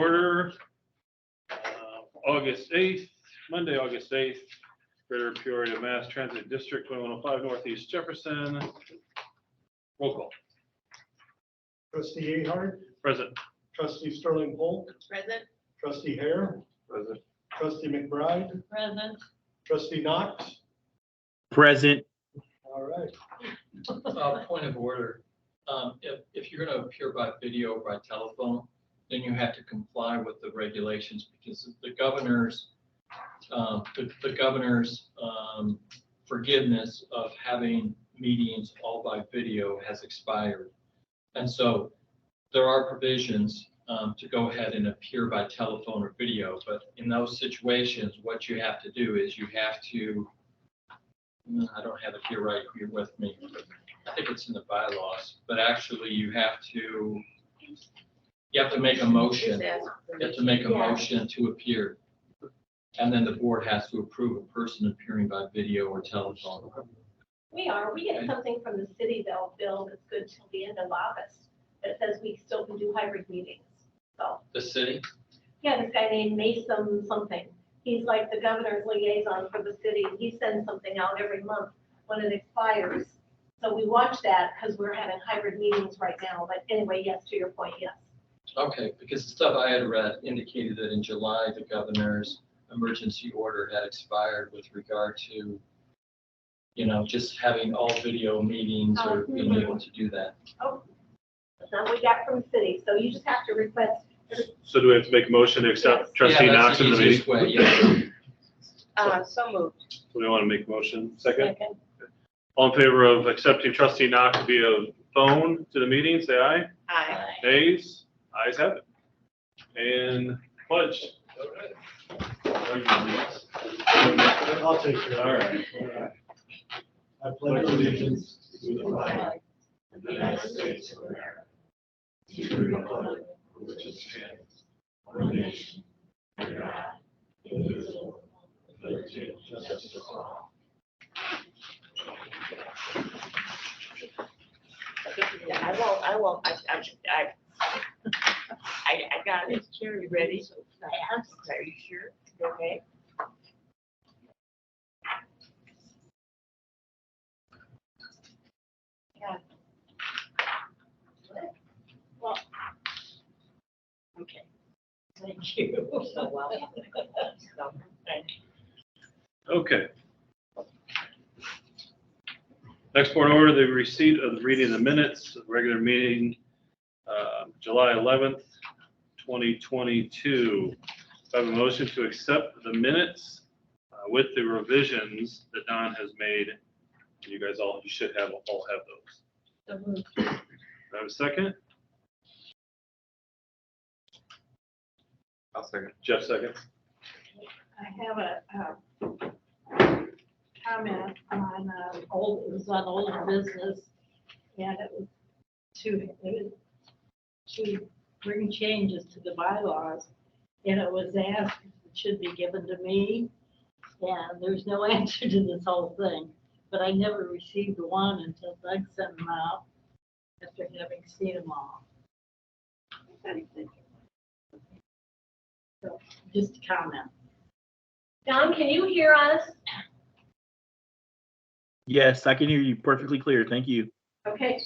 Order, August 8th, Monday, August 8th, Greater Peoria Mass Transit District, 2105 Northeast Jefferson. Roll call. Trustee Ahart, Present. trustee Sterling Polk, Present. trustee Hare, Present. trustee McBride, Present. trustee Knox. Present. All right. Point of order, if you're going to appear by video or by telephone, then you have to comply with the regulations because the governor's forgiveness of having meetings all by video has expired. And so there are provisions to go ahead and appear by telephone or video, but in those situations, what you have to do is you have to, I don't have it here right here with me, but I think it's in the bylaws, but actually you have to make a motion. You have to make a motion to appear. And then the board has to approve a person appearing by video or telephone. We get something from the city though, Bill, that's good till the end of August. That says we still can do hybrid meetings. So, The city? yeah, this guy named Mason something. He's like the governor's liaison for the city. He sends something out every month when it expires. So we watch that because we're having hybrid meetings right now. But anyway, yes, to your point, yes. Okay, because the stuff I had read indicated that in July, the governor's emergency order had expired with regard to, just having all video meetings or being able to do that. Oh, that's not what we got from the city. So you just have to request. So do we have to make a motion to accept trustee Yeah, Knox that's the in the easiest meeting? way, yeah. So moved. So we want to make a motion. Second. All in favor of accepting trustee Knox via phone to the meeting, say aye. Aye. Nays? Ayes have it. And pledge. I'll take it. All right. I pledge allegiance To the flag of the United States of America, to the republic for which it stands, one nation, under God, indivisible, with liberty and justice for all. I won't, I got it. You ready? Are you sure? Okay. Yeah. Well, okay. Thank you. So well. Okay. Next point of order, the receipt of the reading of the minutes of the regular meeting, July 11th, 2022. I have a motion to accept the minutes with the revisions that Don has made. You guys you should all have those. Do I have a second? I'll second. Jeff seconds. I have a comment on it was on old business, and it was to bring changes to the bylaws, and it was asked if it should be given to me, and there's no answer to this whole thing, but I never received one until Doug sent them out after having seen them all. So, just a comment. Don, can you hear us? Yes, I can hear you perfectly clear. Thank you. Okay.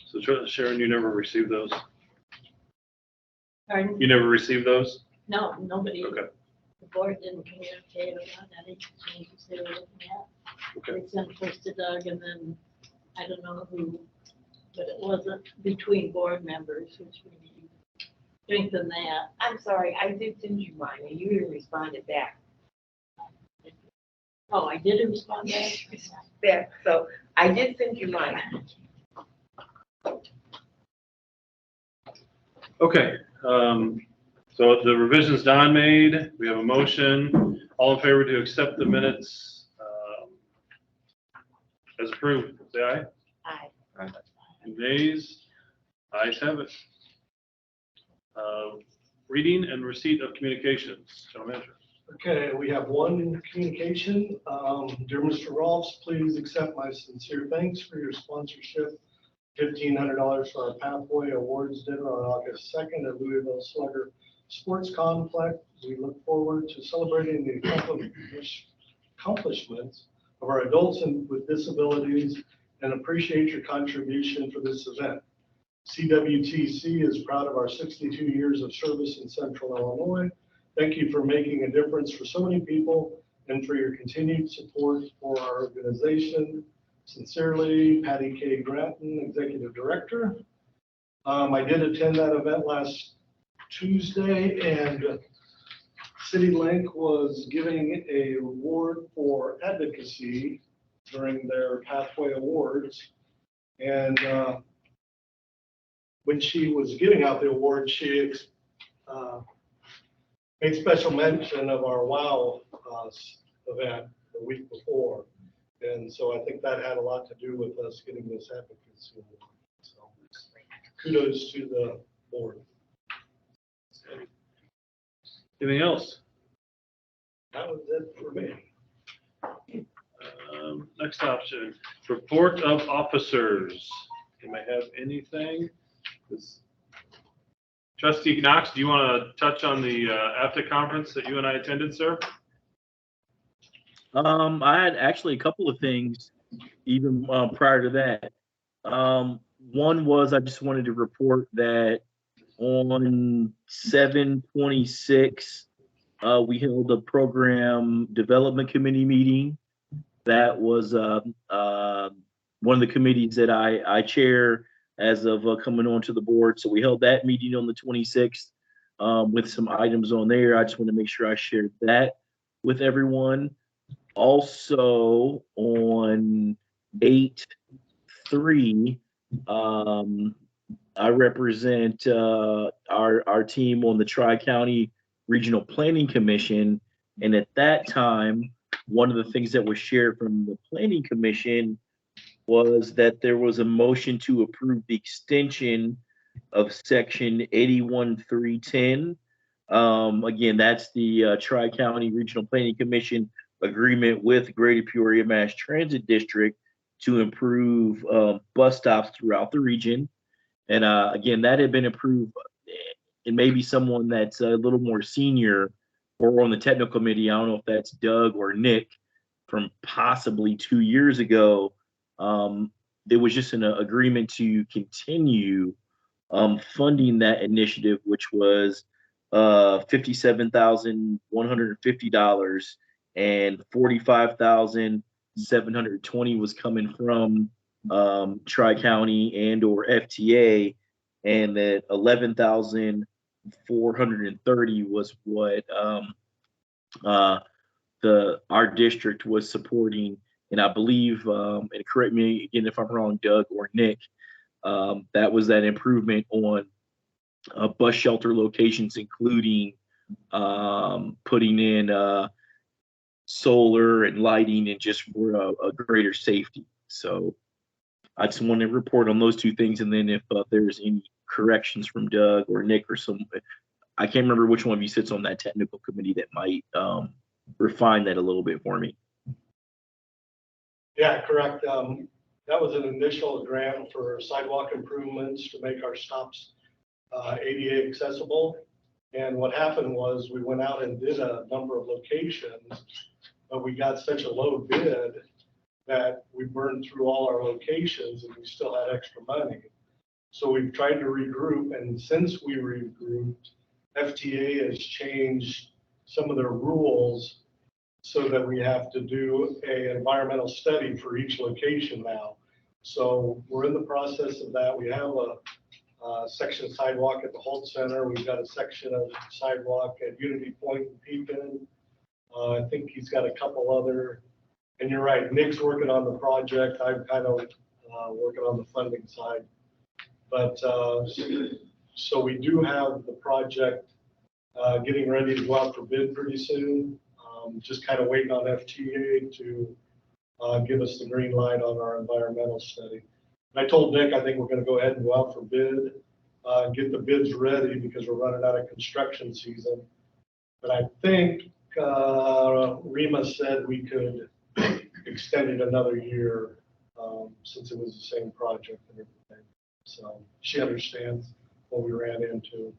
So Sharon, you never received those? Pardon? You never received those? No, nobody. Okay. The board didn't communicate about any changes they were looking at. Okay. They sent first to Doug and then, I don't know who, but it wasn't between board members, which we need to strengthen that. I'm sorry, I did send you mine and you didn't respond back. Oh, I did respond back? Yeah, so I did send you mine. Okay, so the revisions Don made, we have a motion. All in favor to accept the minutes as approved, say aye. Aye. Nays? Ayes have it. Reading and receipt of communications, General Manager. Okay, we have one communication. Dear Mr. Rolfs, please accept my sincere thanks for your sponsorship $1,500 for our Pathway Awards dinner on August 2nd at Louisville Slugger Sports Complex. We look forward to celebrating the accomplishments of our adults with disabilities and appreciate your contribution for this event. CWTC is proud of our 62 years of service in Central Illinois. Thank you for making a difference for so many people and for your continued support for our organization. Sincerely, Patty K. Gratton, Executive Director. I did attend that event last Tuesday, and CityLink was giving a award for advocacy during their Pathway Awards. And when she was giving out the award, she made special mention of our WOW event the week before. And so I think that had a lot to do with us getting this advocacy award. So kudos to the board. Anything else? That was it for me. Next option, report of officers. Anybody have anything? Trustee Knox, do you want to touch on the Apta conference that you and I attended, sir? I had actually a couple of things even prior to that. One was I just wanted to report that on 7/26, we held a program development committee meeting. That was one of the committees that I chair as of coming onto the board. So we held that meeting on the 26th with some items on there. I just want to make sure I shared that with everyone. Also on 8/3, I represent our team on the Tri-County Regional Planning Commission. And at that time, one of the things that was shared from the Planning Commission was that there was a motion to approve the extension of section 81.310. Again, that's the Tri-County Regional Planning Commission agreement with Greater Peoria Mass Transit District to improve bus stops throughout the region. And again, that had been approved. And maybe someone that's a little more senior or on the technical committee, I don't know if that's Doug or Nick, from possibly 2 years ago. There was just an agreement to continue funding that initiative, which was $57,150, and $45,720 was coming from Tri-County and or FTA, and that $11,430 was what our district was supporting. And I believe, and correct me again if I'm wrong, Doug or Nick, that was that improvement on bus shelter locations, including putting in solar and lighting and just for a greater safety. So I just want to report on those two things. And then if there's any corrections from Doug or Nick or some, I can't remember which one of you sits on that technical committee that might refine that a little bit for me. Yeah, correct. That was an initial grant for sidewalk improvements to make our stops ADA accessible. And what happened was we went out and did a number of locations, but we got such a low bid that we burned through all our locations and we still had extra money. So we've tried to regroup, and since we regrouped, FTA has changed some of their rules so that we have to do an environmental study for each location now. So we're in the process of that. We have a section of sidewalk at the Holt Center. We've got a section of sidewalk at Unity Point and Pekin. I think he's got a couple other, and you're right, Nick's working on the project. I'm kind of working on the funding side. But so we do have the project getting ready to go out for bid pretty soon. Just kind of waiting on FTA to give us the green light on our environmental study. And I told Nick, I think we're going to go ahead and go out for bid, get the bids ready because we're running out of construction season. But I think Rima said we could extend it another year since it was the same project and everything. So she understands what we ran into.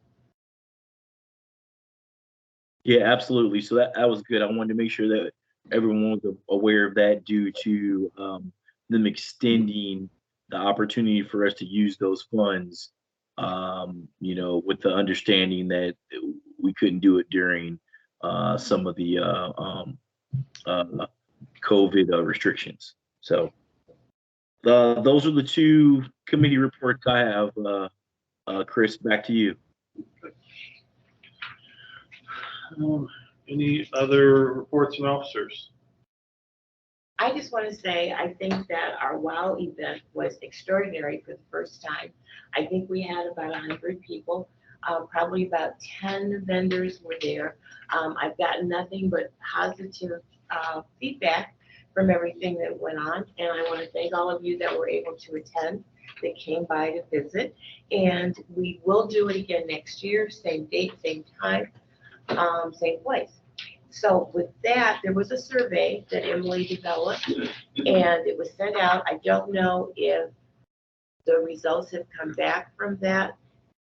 Yeah, absolutely. So that was good. I wanted to make sure that everyone was aware of that due to them extending the opportunity for us to use those funds, with the understanding that we couldn't do it during some of the COVID restrictions. So those are the two committee reports I have. Chris, back to you. Any other reports from officers? I just want to say, I think that our WOW event was extraordinary for the first time. I think we had about 100 people, probably about 10 vendors were there. I've gotten nothing but positive feedback from everything that went on. And I want to thank all of you that were able to attend, that came by to visit. And we will do it again next year, same date, same time, same place. So with that, there was a survey that Emily developed and it was sent out. I don't know if the results have come back from that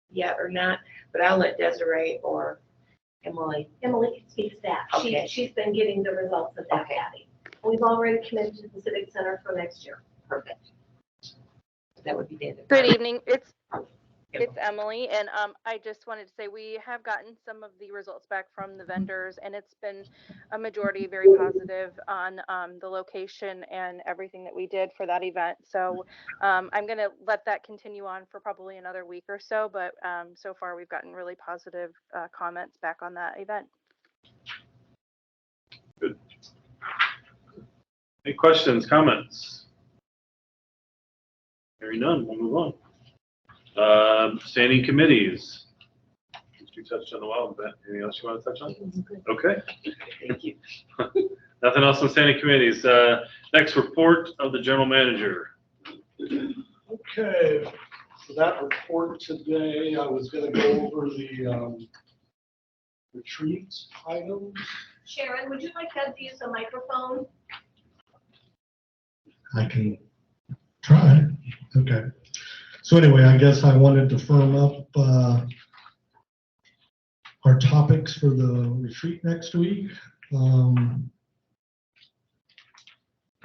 yet or not, but I'll let Desiree or Emily. Emily can speak to that. Okay. She's been getting the results of that, Okay. Patty. We've already committed to the Civic Center for next year. Perfect. That would be David. Good evening. It's Emily, and I just wanted to say we have gotten some of the results back from the vendors, and it's been a majority very positive on the location and everything that we did for that event. So I'm going to let that continue on for probably another week or so, but so far we've gotten really positive comments back on that event. Good. Any questions, comments? Hearing none, we'll move on. Standing committees. You touched on the wild event. Anything else you want to touch on? Okay. Thank you. Nothing else on standing committees. Next, report of the general manager. Okay, for that report today, I was going to go over the retreat items. Sharon, would you like to use a microphone? I can try. Okay. So anyway, I guess I wanted to firm up our topics for the retreat next week. In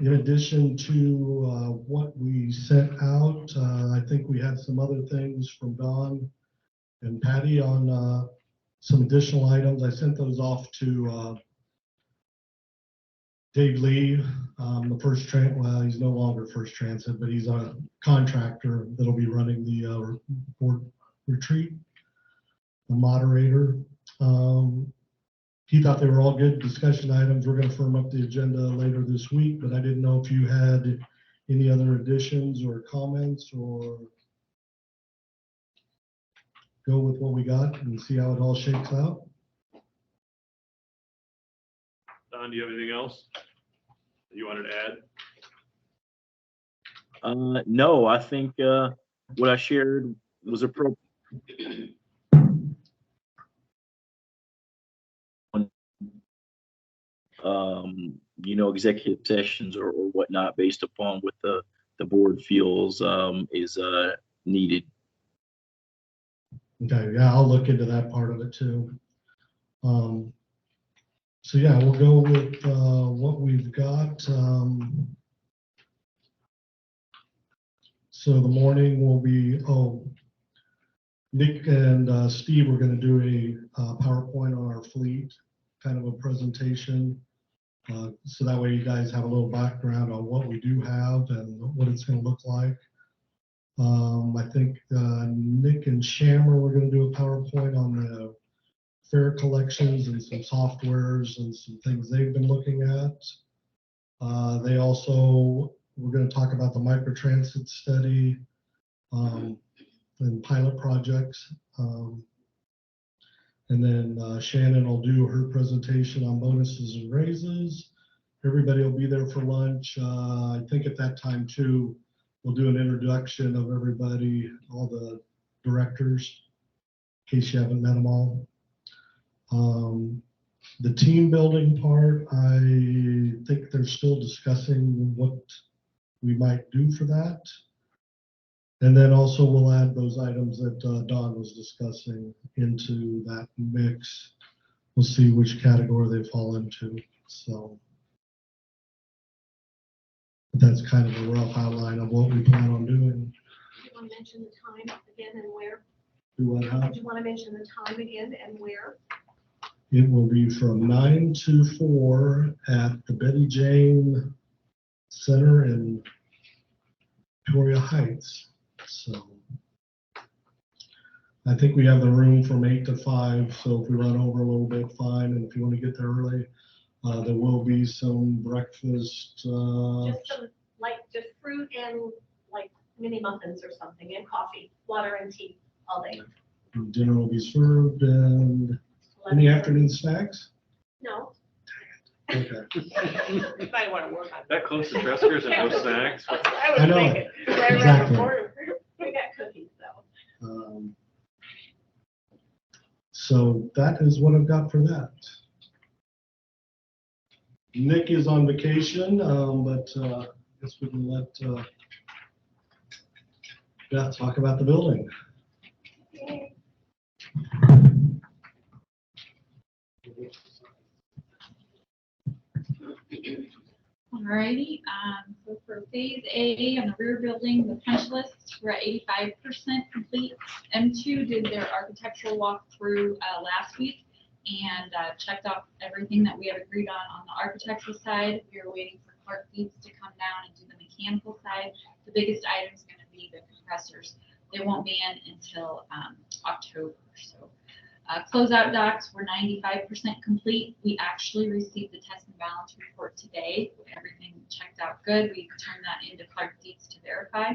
addition to what we sent out, I think we had some other things from Don and Patty on some additional items. I sent those off to Dave Lee, the first well, he's no longer First Transit, but he's a contractor that'll be running the retreat, the moderator. He thought they were all good discussion items. We're going to firm up the agenda later this week, but I didn't know if you had any other additions or comments, or go with what we got and see how it all shakes out. Don, do you have anything else that you wanted to add? No, I think what I shared was appropriate. Executive sessions or whatnot based upon what the board feels is needed. Okay, yeah, I'll look into that part of it too. So yeah, we'll go with what we've got. So the morning will be, Nick and Steve are going to do a PowerPoint on our fleet, kind of a presentation. So that way you guys have a little background on what we do have and what it's going to look like. I think Nick and Shammer, we're going to do a PowerPoint on the fare collections and some softwares and some things they've been looking at. They also, we're going to talk about the microtransit study and pilot projects. And then Shannon will do her presentation on bonuses and raises. Everybody will be there for lunch. I think at that time too, we'll do an introduction of everybody, all the directors, in case you haven't met them all. The team building part, I think they're still discussing what we might do for that. And then also we'll add those items that Don was discussing into that mix. We'll see which category they fall into. So that's kind of a rough outline of what we plan on doing. Do you want to mention the time again and where? Do what Do happens. you want to mention the time again and where? It will be from 9 to 4 at the Betty Jane Center in Peoria Heights. So I think we have the room from 8 to 5. So if we run over a little bit, fine. And if you want to get there early, there will be some breakfast. Just some, like, just fruit and like mini muffins or something, and coffee, water and tea all day. Dinner will be served, and any afternoon snacks? No. Okay. You might want to work on That close to Treasures and no snacks? I I know. was thinking, right around Exactly. the corner. We got cookies though. So that is what I've got for that. Nick is on vacation, but I guess we can let Beth talk about the building. Alrighty, so for phase A on the rear building, the punch list, we're at 85% complete. M2 did their architectural walkthrough last week and checked off everything that we have agreed on the architectural side. We are waiting for Clark Dietz to come down and do the mechanical side. The biggest item is going to be the compressors. They won't be in until October. So closeout docs were 95% complete. We actually received the test and balance report today. Everything checked out good. We turned that into Clark Dietz to verify.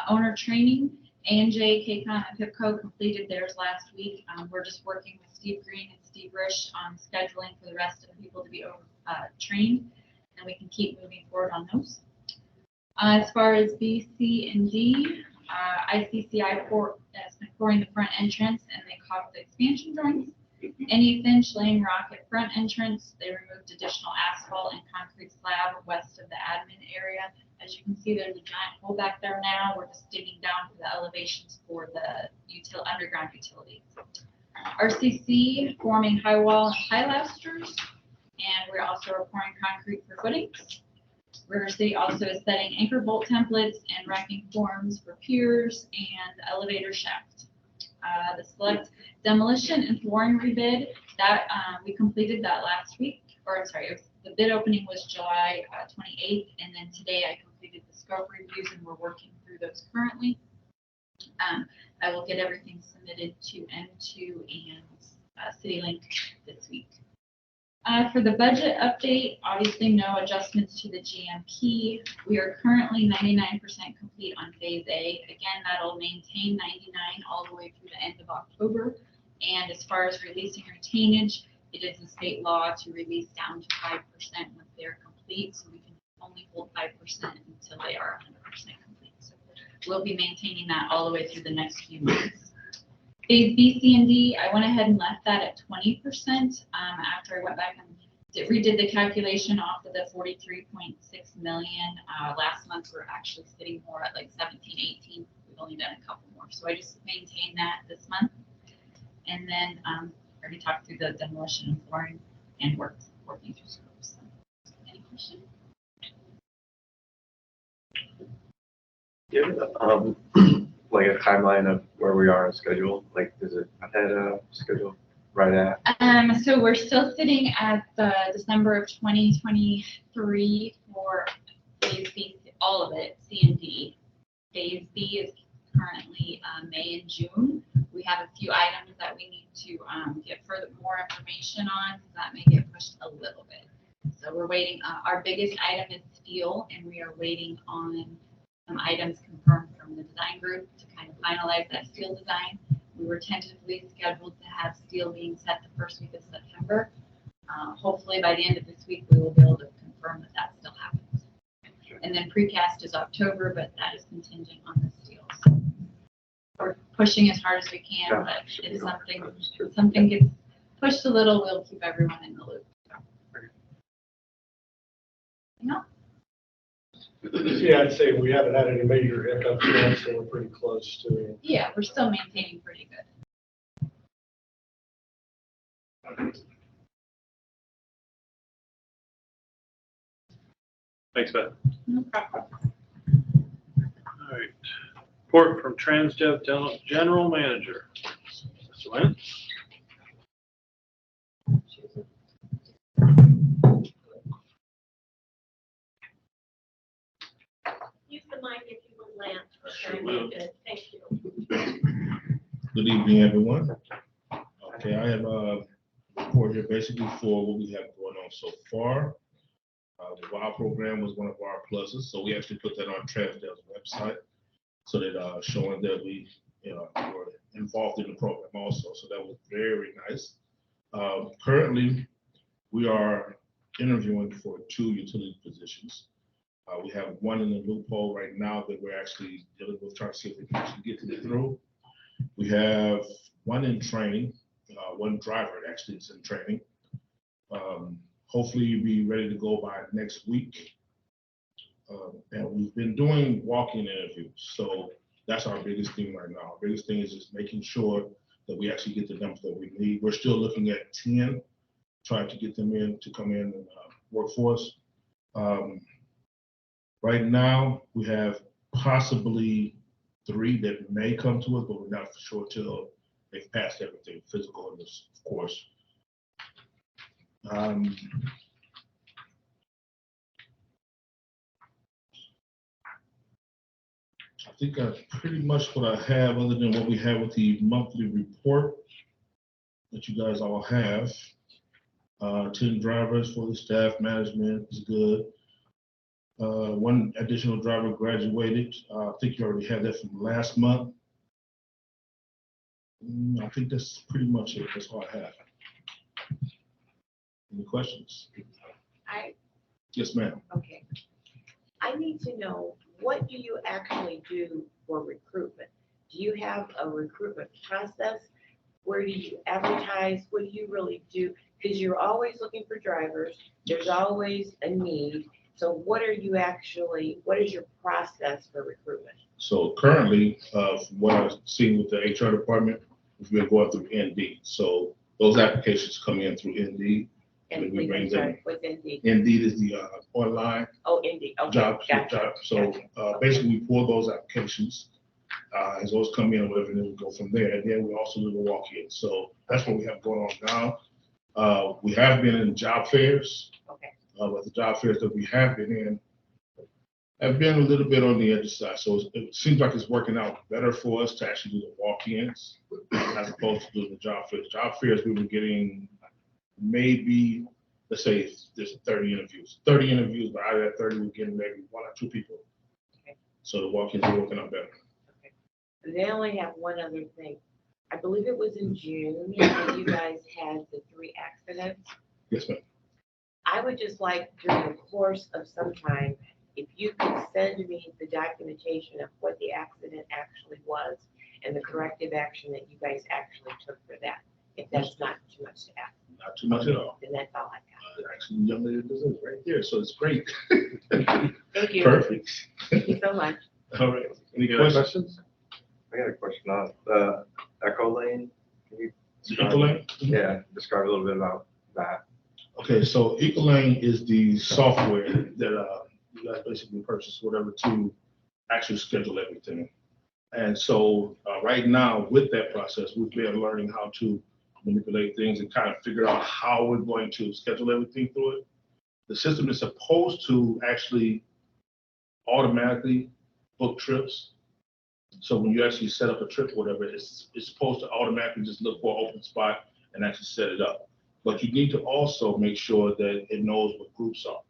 Owner training, A&J, KCON, and PIPCO completed theirs last week. We're just working with Steve Green and Steve Risch on scheduling for the rest of the people to be trained, and we can keep moving forward on those. As far as B, C, and D, ICCI has been pouring the front entrance, and they caulked the expansion joints. Any Finch Lane Rocket front entrance, they removed additional asphalt and concrete slab west of the admin area. As you can see, there's a giant hole back there now. We're just digging down for the elevations for the underground utilities. RCC forming high wall and pilasters, and we're also pouring concrete for footings. River City also is setting anchor bolt templates and racking forms for piers and elevator shaft. The select demolition and flooring rebid, that we completed that last week, or sorry, the bid opening was July 28th, and then today I completed the scope reviews and we're working through those currently. I will get everything submitted to M2 and CityLink this week. For the budget update, obviously no adjustments to the GMP. We are currently 99% complete on phase A. Again, that'll maintain 99 all the way through the end of October. And as far as releasing retainage, it is a state law to release down to 5% once they're complete. So we can only hold 5% until they are 100% complete. So we'll be maintaining that all the way through the next few months. Phase B, C, and D, I went ahead and left that at 20% after I went back and redid the calculation off of the 43.6 million. Last month, we're actually sitting more at like 17, 18. We've only done a couple more. So I just maintained that this month. And then I already talked through the demolition and flooring and working through scopes. So, any questions? Yeah, like a timeline of where we are on schedule? Like, is it ahead of schedule, right at? So we're still sitting at the December of 2023 for phase B, all of it, C and D. Phase B is currently May and June. We have a few items that we need to get more information on, because that may get pushed a little bit. So we're waiting. Our biggest item is steel, and we are waiting on some items confirmed from the design group to kind of finalize that steel design. We were tentatively scheduled to have steel being set the first week of September. Hopefully by the end of this week, we will be able to confirm that that still happens. And then precast is October, but that is contingent on the steel. So we're pushing as hard as we can, but if something gets pushed a little, we'll keep everyone in the loop. You know? Yeah, I'd say we haven't had any major hiccups yet, so we're pretty close to. Yeah, we're still maintaining pretty good. Thanks, Beth. No problem. All right. Report from Transdev General Manager. Mr. Lance? Use the mic if you would, Lance. Sure Okay, will. good. Thank you. Good evening, everyone. Okay, I have a report here basically for what we have going on so far. The WOW program was one of our pluses, so we actually put that on Transdev's website so that showing that we were involved in the program also. So that was very nice. Currently, we are interviewing for 2 utility positions. We have one in the loophole right now that we're actually dealing with, trying to see if we can actually get it through. We have one in training, one driver actually is in training. Hopefully be ready to go by next week. And we've been doing walk-in interviews. So that's our biggest thing right now. Our biggest thing is just making sure that we actually get the numbers that we need. We're still looking at 10, trying to get them in to come in and work for us. Right now, we have possibly 3 that may come to us, but we're not for sure till they've passed everything, physical and this, of course. I think that's pretty much what I have, other than what we have with the monthly report that you guys all have. 10 drivers for the staff, management is good. 1 additional driver graduated. I think you already had that from last month. I think that's pretty much it. That's all I have. Any questions? Yes, ma'am. Okay. I need to know, what do you actually do for recruitment? Do you have a recruitment process? Where do you advertise? What do you really do? Because you're always looking for drivers. There's always a need. So what is your process for recruitment? So currently, from what I've seen with the HR department, we've been going through Indeed. So those applications come in through Indeed. And we bring them. with Indeed. Indeed is the online Oh, Indeed. Okay. job. Gotcha. So basically, we pull those applications as those come in, or whatever, and then we go from there. And then we also do the walk-in. So that's what we have going on now. We have been in job fairs. Okay. But the job fairs that we have been in have been a little bit on the edge side. So it seems like it's working out better for us to actually do the walk-ins as opposed to doing the job fairs. Job fairs, we were getting maybe, let's say there's 30 interviews, but out of that 30, we're getting maybe 1 or 2 people. Okay. So the walk-ins are working out better. Okay. They only have one other thing. I believe it was in June that you guys had the 3 accidents. Yes, ma'am. I would just like, during the course of some time, if you could send me the documentation of what the accident actually was and the corrective action that you guys actually took for that, if that's not too much to ask. Not too much at all. Then that's all I got. Actually, young lady does it right there, so it's great. Thank you. Perfect. Thank you so much. All right. Any Any other questions? questions? I got a question on the Echo Lane. Can you describe- Ecolane? Yeah, describe a little bit about that. Okay, so Ecolane is the software that you guys basically purchase whatever to actually schedule everything. And so right now with that process, we've been learning how to manipulate things and kind of figure out how we're going to schedule everything through it. The system is supposed to actually automatically book trips. So when you actually set up a trip or whatever, it's supposed to automatically just look for an open spot and actually set it up. But you need to also make sure that it knows what groups are.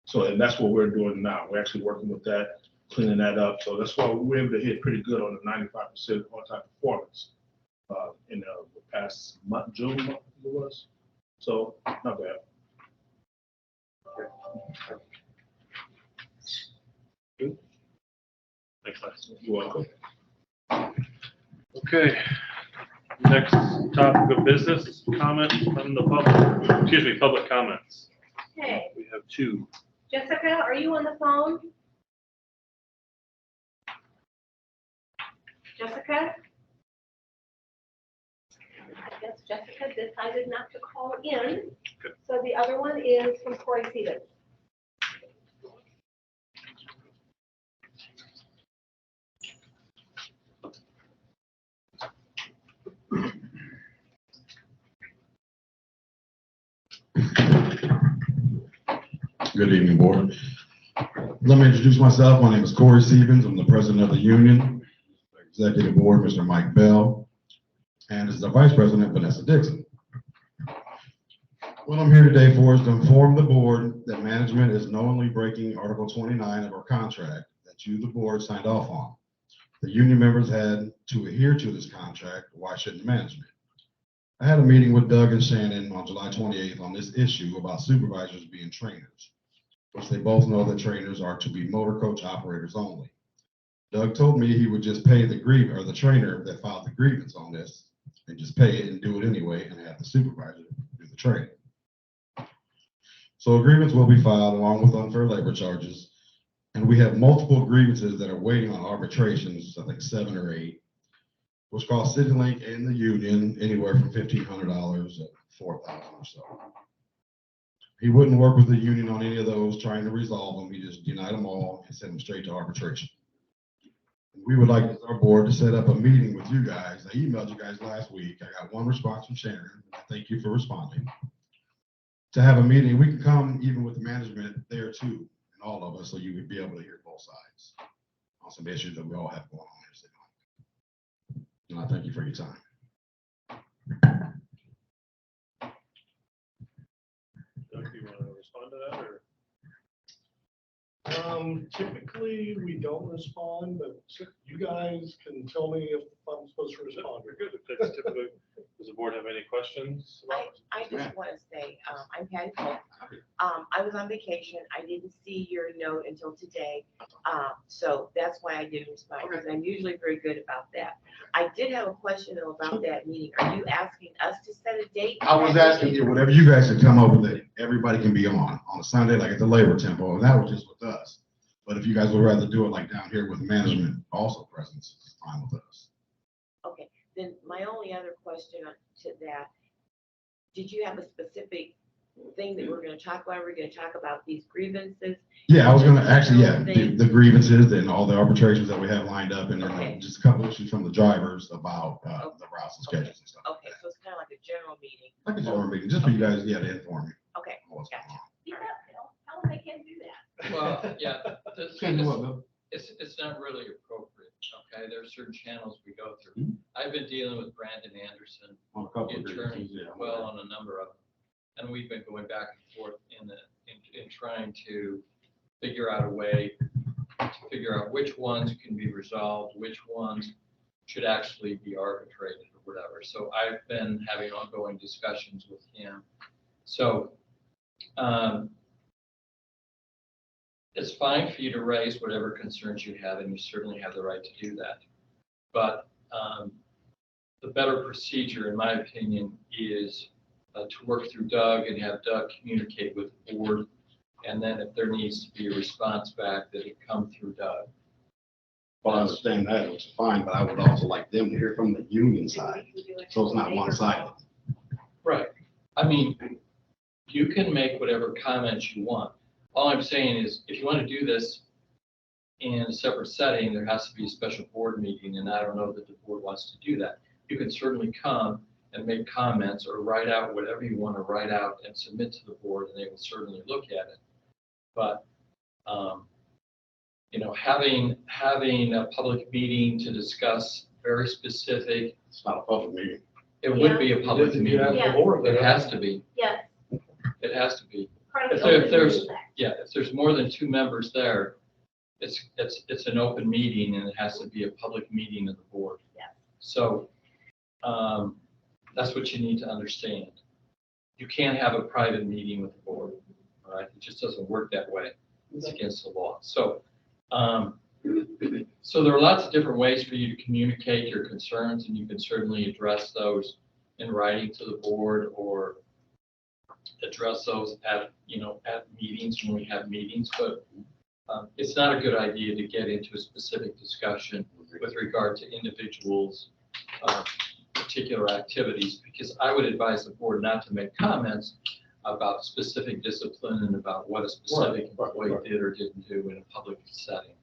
So, and that's what we're doing now. We're actually working with that, cleaning that up. So that's why we're able to hit pretty good on the 95% on-time performance in the past month, June, I think it was. So not bad. Thanks, Lance. You're welcome. Okay. Next topic of business, comments from the public. Excuse me, public comments. Hey, We have 2. Jessica, are you on the phone? Jessica? I guess Jessica decided not to call in. So the other one is from Corey Stevens. Good evening, board. Let me introduce myself. My name is Corey Stevens. I'm the president of the union. Executive board, Mr. Mike Bell, and is the vice president, Vanessa Dixon. What I'm here today for is to inform the board that management is knowingly breaking Article 29 of our contract that you, the board, signed off on. The union members had to adhere to this contract. Why shouldn't management? I had a meeting with Doug and Shannon on July 28th on this issue about supervisors being trainers, which they both know that trainers are to be motor coach operators only. Doug told me he would just pay the trainer that filed the grievance on this and just pay it and do it anyway and have the supervisor do the training. So a grievance will be filed along with unfair labor charges. And we have multiple grievances that are waiting on arbitrations, I think 7 or 8, which cost CityLink and the union anywhere from $1,500 to $4,000 or so. He wouldn't work with the union on any of those, trying to resolve them. He just denied them all and sent them straight to arbitration. We would like our board to set up a meeting with you guys. I emailed you guys last week. I got one response from Shannon. Thank you for responding. To have a meeting, we can come even with the management there too, and all of us, so you would be able to hear both sides on some issues that we all have going on here. And I thank you for your time. Doug, do you want to respond to that, or? Typically, we don't respond, but you guys can tell me if I'm supposed to respond. We're good. If that's typically, does the board have any questions about it? I just want to say, I'm Patty Cole. I was on vacation. I didn't see your note until today. So that's why I didn't respond, because I'm usually very good about that. I did have a question though about that meeting. Are you asking us to set a date? I was asking you, whatever you guys could come up with, that everybody can be on a Sunday, like at the labor tempo, and that was just with us. But if you guys would rather do it like down here with management also present, it's fine with us. Okay, then my only other question to that, did you have a specific thing that we're going to talk about? We're going to talk about these grievances? Yeah, I was gonna actually, the grievances and all the arbitrations that we have lined up, and then just a couple issues from the drivers about the routes and schedules and stuff. Okay, so it's kind of like a general meeting. Like a general meeting, just for you guys, to inform me. Okay, What's going on. Tell them they can't do that. Well, yeah, Can't do what, Bill? it's not really appropriate, okay? There are certain channels we go through. I've been dealing with Brandon Anderson, On a couple of attorney, grievances, yeah. well, on a number of them. And we've been going back and forth in trying to figure out a way to figure out which ones can be resolved, which ones should actually be arbitrated or whatever. So I've been having ongoing discussions with him. So it's fine for you to raise whatever concerns you have, and you certainly have the right to do that. But the better procedure, in my opinion, is to work through Doug and have Doug communicate with the board. And then if there needs to be a response back, that it come through Doug. Well, I understand that, which is fine, but I would also like them to hear from the union side, so it's not one-sided. Right. I mean, you can make whatever comments you want. All I'm saying is, if you want to do this in a separate setting, there has to be a special board meeting, and I don't know that the board wants to do that. You can certainly come and make comments or write out whatever you want to write out and submit to the board, and they will certainly look at it. But, you know, having a public meeting to discuss very specific. It's not a public meeting. It would be a public meeting. Yeah. It has to be. Yes. It has to be. Part of If the there- open there's- meetings act. Yeah, if there's more than 2 members there, it's an open meeting, and it has to be a public meeting of the board. Yeah. So that's what you need to understand. You can't have a private meeting with the board, all right? It just doesn't work that way. It's against the law. So so there are lots of different ways for you to communicate your concerns, and you can certainly address those in writing to the board, or address those at meetings when we have meetings. But it's not a good idea to get into a specific discussion with regard to individuals' particular activities, because I would advise the board not to make comments about specific discipline and about what a specific employee did or didn't do in a public setting.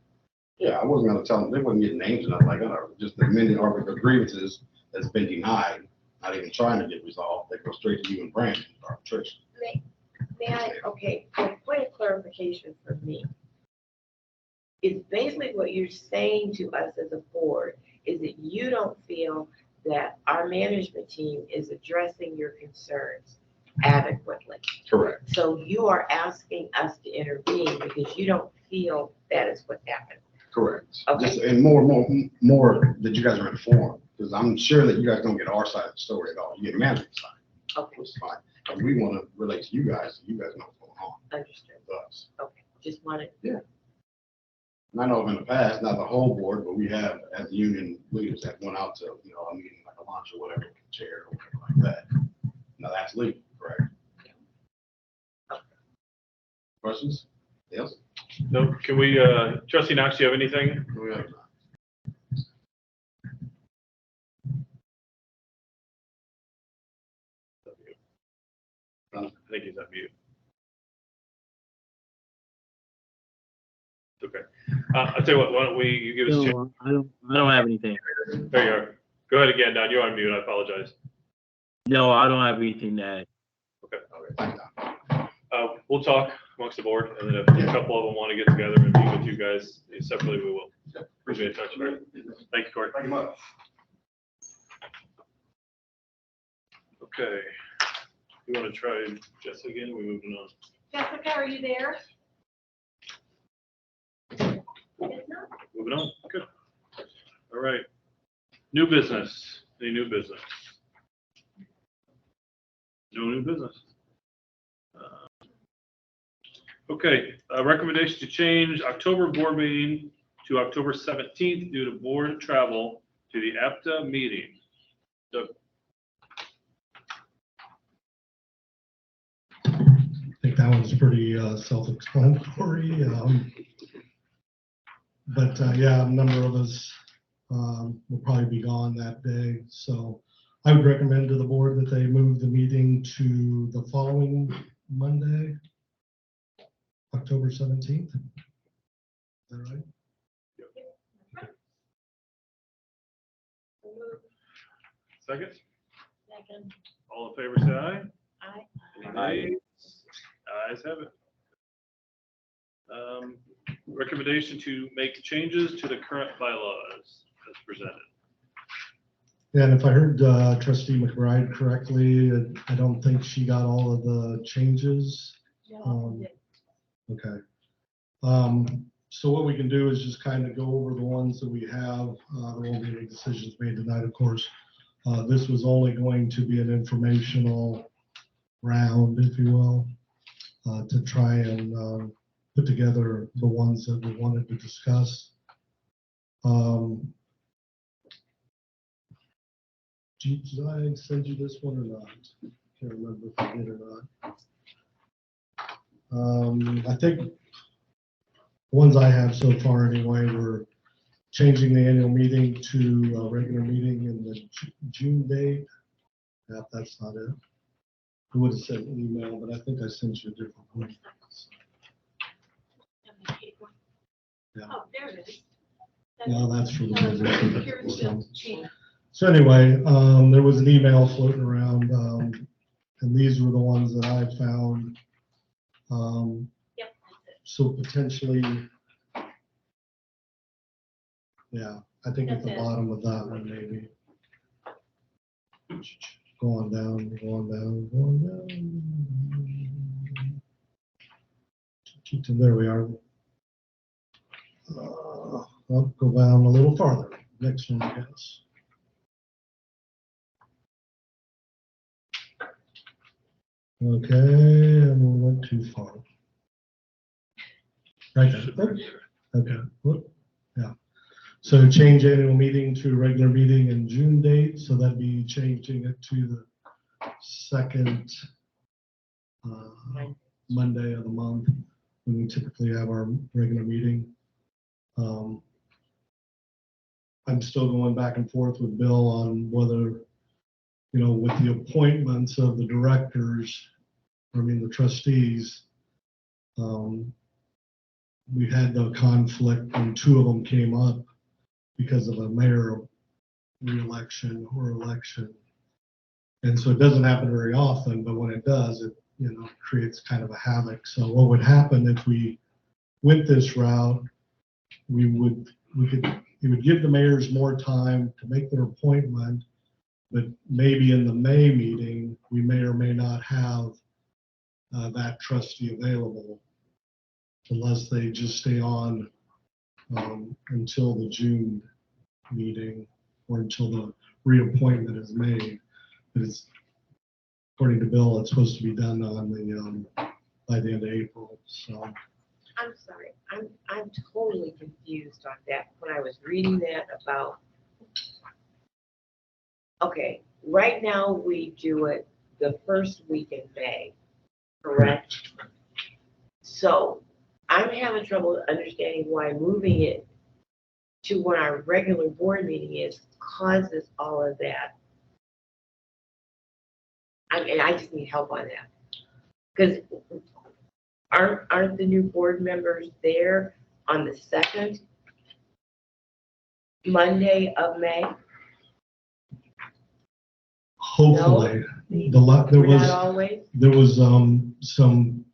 Yeah, I wasn't gonna tell them, they wouldn't get names or nothing like that, just the many arbitral grievances that's been denied, not even trying to get resolved, they go straight to you and Brandon for arbitration. May I, okay, a point of clarification for me. Is basically what you're saying to us as a board is that you don't feel that our management team is addressing your concerns adequately. Correct. So you are asking us to intervene because you don't feel that is what happened. Correct. Okay. Just, and more that you guys are informed, because I'm sure that you guys don't get our side of the story at all. You get management side, Okay, which is fine. And we want to relate to you guys, so you guys know what's going on understood. with us. Okay, just wanted. And I know in the past, not the whole board, but we have, as union leaders, that went out to, you know, a meeting like a lunch or whatever, chair or whatever like that. Now that's legal, correct? Questions? Yes? No, can we, Trustee Knox, do you have anything? We have- I think he's on mute. Okay. I'll tell you what, why don't we, you give us a chance. No, I don't have anything. There you are. Go ahead again, Don. You're on mute. I apologize. No, I don't have anything to add. Okay. Thank you. We'll talk amongst the board, and then if a couple of them want to get together and meet with you guys separately, we will. Appreciate it. Touch. Thank you, Corey. Thank you much. Okay. You want to try Jessica again? We're moving on. Jessica, are you there? Moving on. Good. All right. New business. Any new business? No new business. Okay, recommendation to change October board meeting to October 17th due to board travel to the Apta meeting. Doug, I think that one's pretty self-explanatory. But yeah, a number of us will probably be gone that day. So I would recommend to the board that they move the meeting to the following Monday, October 17th. Is that right? second? Second. All in favor, say aye. Aye. Any nays? Ayes have it. Recommendation to make changes to the current bylaws as presented. And if I heard trustee McBride correctly, I don't think she got all of the changes. Okay. So what we can do is just kind of go over the ones that we have. There won't be any decisions made tonight, of course. This was only going to be an informational round, if you will, to try and put together the ones that we wanted to discuss. Did I send you this one or not? Can't remember if I did or not. I think ones I have so far anyway were changing the annual meeting to a regular meeting in the June date. Yeah, that's not it. I would have sent an email, but I think I sent you a different one. Yeah. Oh, there it is. No, that's for Here's the. the change. So anyway, there was an email floating around, and these were the ones that I found. Yep, that's it. So potentially, yeah, I think at the That's it. bottom of that one, maybe. Going down, going down, going down. There we are. I'll go down a little farther. Next one, I guess. Okay, and we went too far. Right there. Okay. Whoop. Yeah. So change annual meeting to regular meeting in June date. So that'd be changing it to the second Monday of the month when we typically have our regular meeting. I'm still going back and forth with Bill on whether, with the appointments of the directors, the trustees, we had the conflict and two of them came up because of a mayor re-election or election. And so it doesn't happen very often, but when it does, it, creates kind of a havoc. So what would happen if we went this route, it would give the mayors more time to make their appointment, but maybe in the May meeting, we may or may not have that trustee available unless they just stay on until the June meeting or until the reappointment is made. But it's, according to Bill, it's supposed to be done on by the end of April. So I'm sorry, I'm totally confused on that. When I was reading that about, okay, right now we do it the first week in May, correct? So I'm having trouble understanding why moving it to when our regular board meeting is causes all of that. And I just need help on that. Because aren't the new board members there on the second Monday of May? hopefully, No, not always. there was some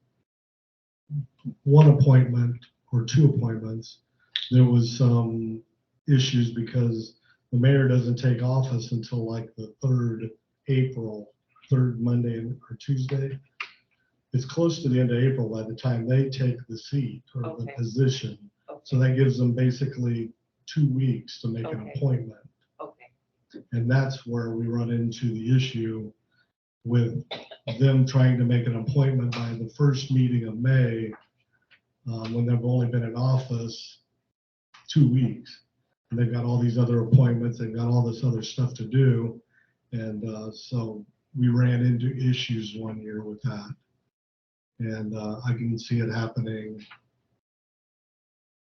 one appointment or two appointments. There was some issues because the mayor doesn't take office until like the third Monday or Tuesday. It's close to the end of April by the time they take the seat or the position. Okay. So that gives them basically 2 weeks to make an appointment. Okay. And that's where we run into the issue with them trying to make an appointment by the first meeting of May, when they've only been in office 2 weeks. And they've got all these other appointments, they've got all this other stuff to do. And so we ran into issues one year with that. And I can see it happening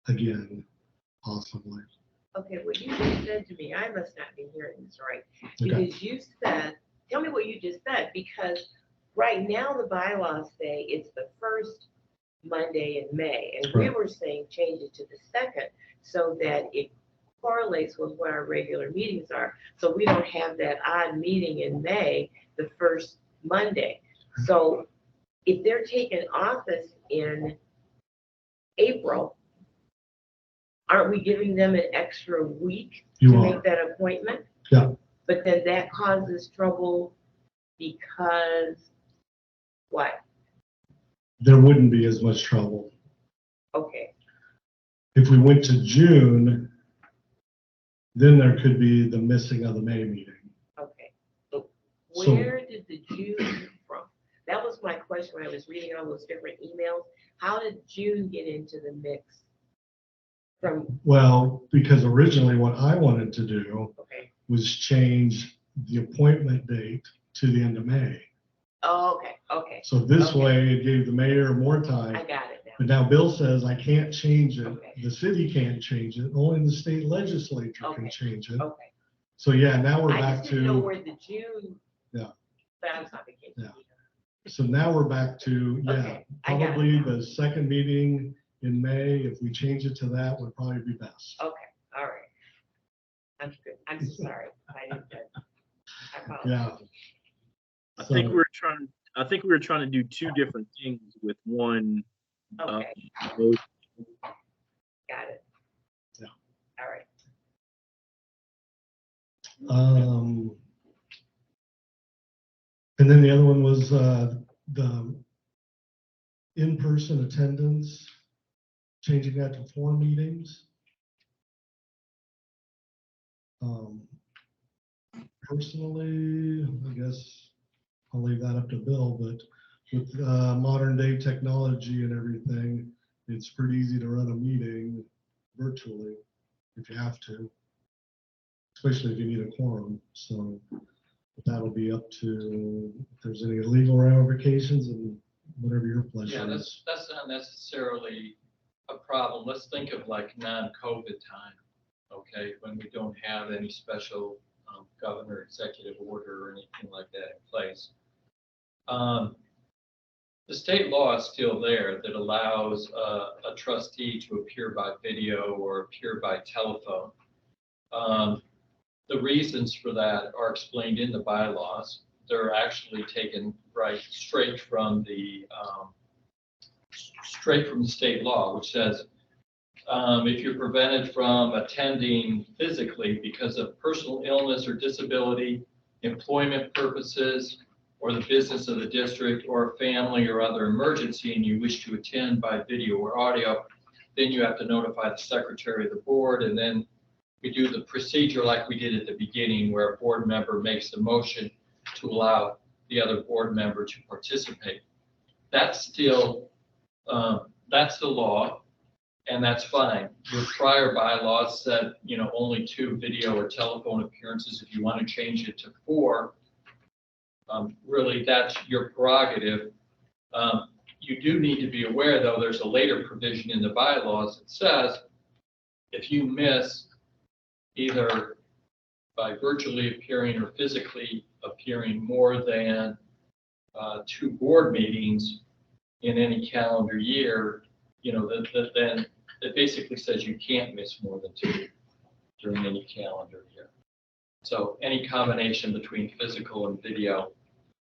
again, possibly. Okay, what you just said to me, I must not be hearing this right. Okay. Because you said, tell me what you just said, because right now the bylaws say it's the first Monday in May. And we were saying change it to the second so that it correlates with what our regular meetings are. So we don't have that odd meeting in May, the first Monday. So if they're taking office in April, aren't we giving them an extra week to make that appointment? Yeah. But then that causes trouble because what? There wouldn't be as much trouble. Okay. If we went to June, then there could be the missing of the May meeting. Okay. So where did the June come from? That was my question when I was reading all those different emails. How did June get into the mix? Well, because originally what I wanted to do was change the appointment date to the end of May. Oh, okay. So this way it gave the mayor more time. I got it now. But now Bill says I can't change it. The city can't change it. Only the state legislature can change it. Okay. So yeah, now we're I back just didn't know to, where the June. Yeah. That was not the case. Yeah. So now we're back to, Okay, I got it probably now. the second meeting in May. If we change it to that, would probably be best. Okay, all right. I'm good. I'm so sorry. I didn't. I apologize. Yeah. I think we were trying to do two different things with one. Okay, Motion. got it. Yeah. All right. And then the other one was the in-person attendance, changing that to 4 meetings. Personally, I guess I'll leave that up to Bill, but with modern day technology and everything, it's pretty easy to run a meeting virtually if you have to, especially if you need a quorum. So that'll be up to if there's any legal ramifications and whatever your pleasure Yeah, is. that's not necessarily a problem. Let's think of like non-COVID time. okay, when we don't have any special governor executive order or anything like that in place. The state law is still there that allows a trustee to appear by video or appear by telephone. The reasons for that are explained in the bylaws. They're actually taken straight from the state law, which says if you're prevented from attending physically because of personal illness or disability, employment purposes, or the business of the district, or a family or other emergency, and you wish to attend by video or audio, then you have to notify the secretary of the board, and then we do the procedure like we did at the beginning, where a board member makes the motion to allow the other board member to participate. That's still, that's the law, and that's fine. Your prior bylaws said, only 2 video or telephone appearances. If you want to change it to 4, really, that's your prerogative. You do need to be aware, though, there's a later provision in the bylaws that says if you miss either by virtually appearing or physically appearing more than 2 board meetings in any calendar year, then it basically says you can't miss more than 2 during any calendar year. So any combination between physical and video,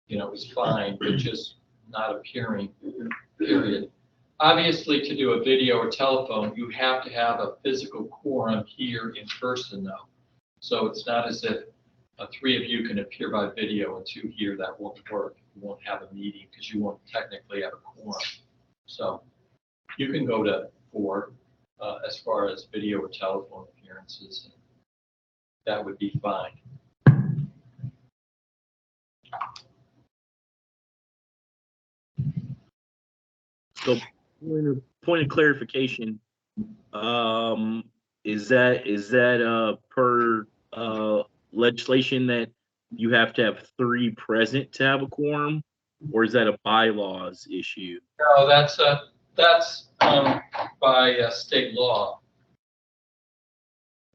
is fine, but just not appearing, period. Obviously, to do a video or telephone, you have to have a physical quorum here in person, though. So it's not as if 3 of you can appear by video and 2 here. That won't work. You won't have a meeting because you won't technically have a quorum. So you can go to 4 as far as video or telephone appearances. That would be fine. So, point of clarification, is that per legislation that you have to have 3 present to have a quorum, or is that a bylaws issue? No, that's by state law.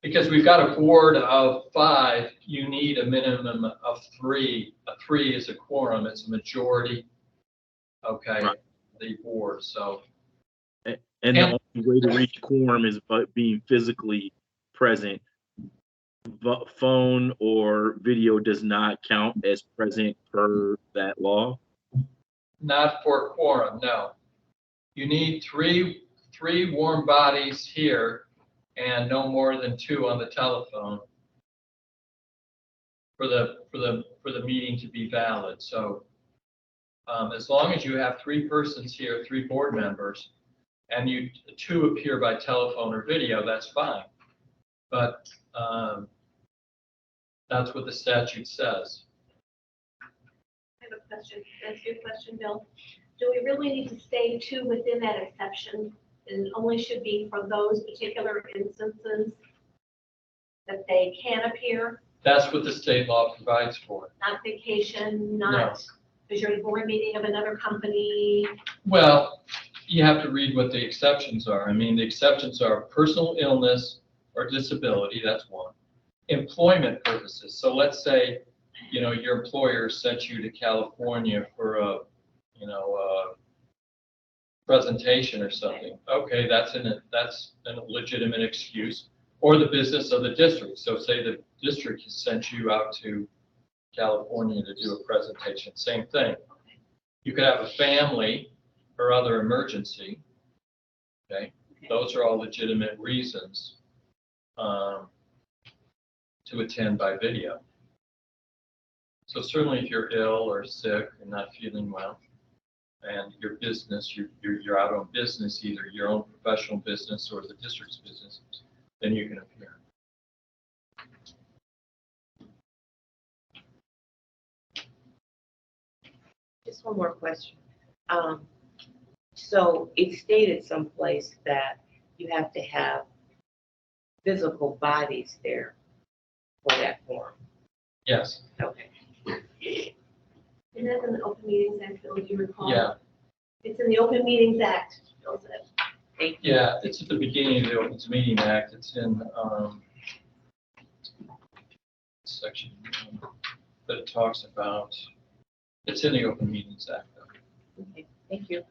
Because we've got a board of 5, you need a minimum of 3. A 3 is a quorum. It's a majority. Okay. Right. The board, so. And the only way to reach quorum is by being physically present. Phone or video does not count as present per that law? Not for quorum, no. You need 3 warm bodies here and no more than 2 on the telephone for the meeting to be valid. So as long as you have 3 persons here, 3 board members, and you 2 appear by telephone or video, that's fine. But that's what the statute says. I have a question. That's your question, Bill. Do we really need to stay 2 within that exception? And it only should be for those particular instances that they can appear? That's what the state law provides for. Not vacation, not because you're at a board meeting of another company. Well, you have to read what the exceptions are. I mean, the exceptions are personal illness or disability, that's 1. Employment purposes. So let's say, your employer sent you to California for a presentation or something. Okay, that's a legitimate excuse. Or the business of the district. So say the district has sent you out to California to do a presentation, same thing. You could have a family or other emergency. Okay, those are all legitimate reasons to attend by video. So certainly if you're ill or sick and not feeling well, and your business, you're out on business, either your own professional business or the district's business, then you can appear. Just one more question. So it's stated someplace that you have to have physical bodies there for that forum. Yes. Okay. And that's in the Open Meetings Act, Bill, do you recall? Yeah. It's in the Open Meetings Act, Bill said. Yeah, it's at the beginning of the Open Meeting Act. It's in section that it talks about. It's in the Open Meetings Act, though. Okay, thank you.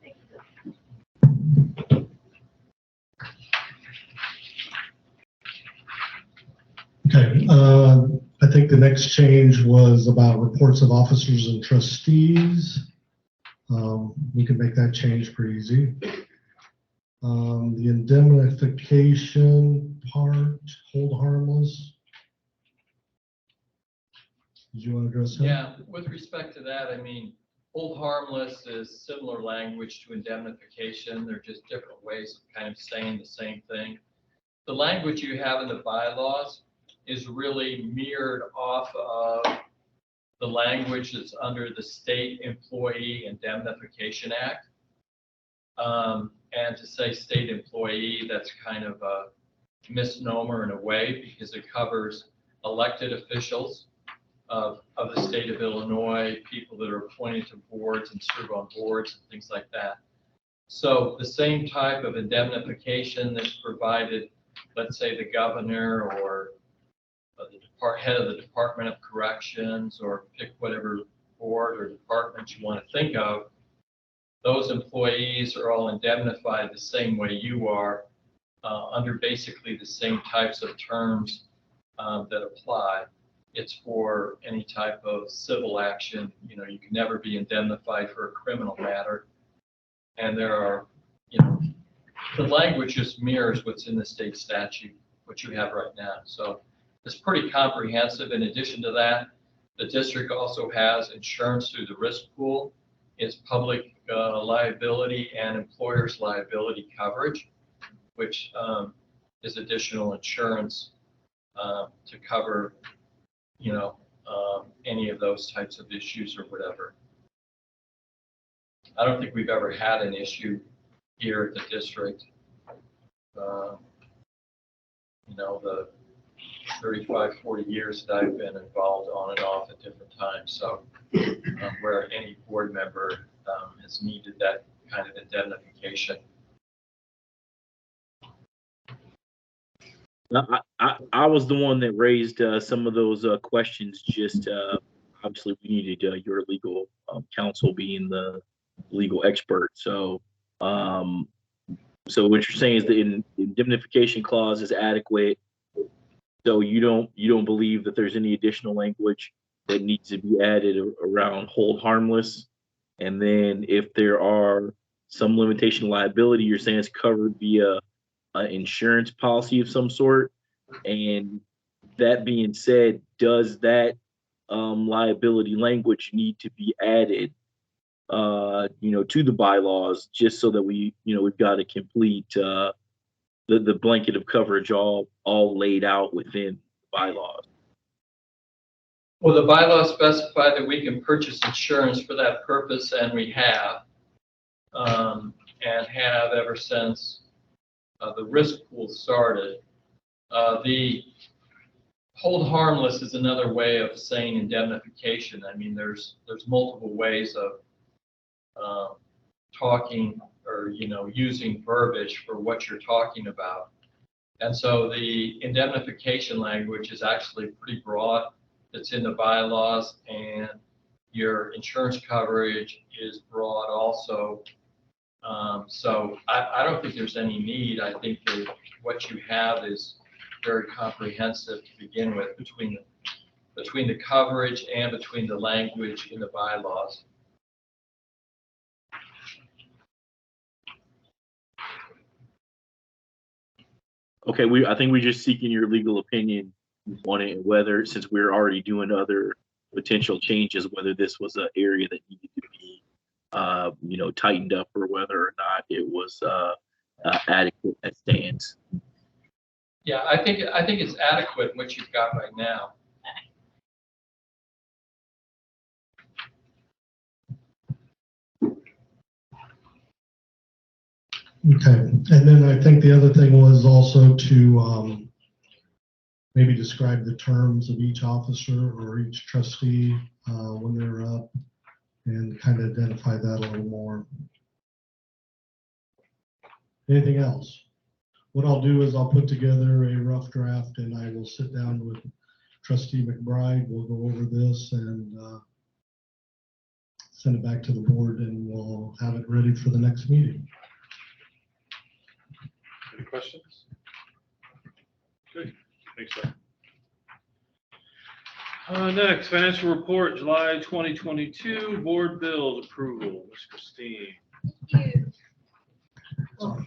Okay, I think the next change was about reports of officers and trustees. We can make that change pretty easy. The indemnification part, hold harmless. Did you want to address that? Yeah, with respect to that, I mean, hold harmless is similar language to indemnification. They're just different ways of kind of saying the same thing. The language you have in the bylaws is really mirrored off of the language that's under the State Employee Indemnification Act. And to say state employee, that's kind of a misnomer in a way, because it covers elected officials of the state of Illinois, people that are appointed to boards and serve on boards and things like that. So the same type of indemnification that's provided, let's say the governor or the head of the Department of Corrections, or pick whatever board or department you want to think of, those employees are all indemnified the same way you are, under basically the same types of terms that apply. It's for any type of civil action. You know, you can never be indemnified for a criminal matter. And there are, you know, the language just mirrors what's in the state statute, what you have right now. So it's pretty comprehensive. In addition to that, the district also has insurance through the risk pool. It's public liability and employer's liability coverage, which is additional insurance to cover, you know, any of those types of issues or whatever. I don't think we've ever had an issue here at the district. You know, the 35, 40 years that I've been involved on and off at different times. So where any board member has needed that kind of indemnification. I was the one that raised some of those questions. Just obviously, we needed your legal counsel being the legal expert. So, so what you're saying is the indemnification clause is adequate. So you don't believe that there's any additional language that needs to be added around hold harmless, and then if there are some limitation liability, you're saying it's covered via insurance policy of some sort. And that being said, does that liability language need to be added, you know, to the bylaws, just so that we, you know, we've got a complete the blanket of coverage all laid out within the bylaws? Well, the bylaws specify that we can purchase insurance for that purpose, and we have, and have ever since the risk pool started. The hold harmless is another way of saying indemnification. I mean, there's multiple ways of talking or, you know, using verbiage for what you're talking about. And so the indemnification language is actually pretty broad. It's in the bylaws, and your insurance coverage is broad also. So I don't think there's any need. I think that what you have is very comprehensive to begin with, between the coverage and between the language in the bylaws. Okay, I think we're just seeking your legal opinion on it, whether, since we're already doing other potential changes, whether this was an area that needed to be, you know, tightened up, or whether or not it was adequate as stands. Yeah, I think it's adequate what you've got right now. Okay, and then I think the other thing was also to maybe describe the terms of each officer or each trustee when they're up, and kind of identify that a little more. Anything else? What I'll do is I'll put together a rough draft, and I will sit down with Trustee McBride will go over this and send it back to the board, and we'll have it ready for the next meeting. Any questions? Good, thanks, sir. Next, financial report, July 2022, board bills approval. Ms. Christine. Thank you. All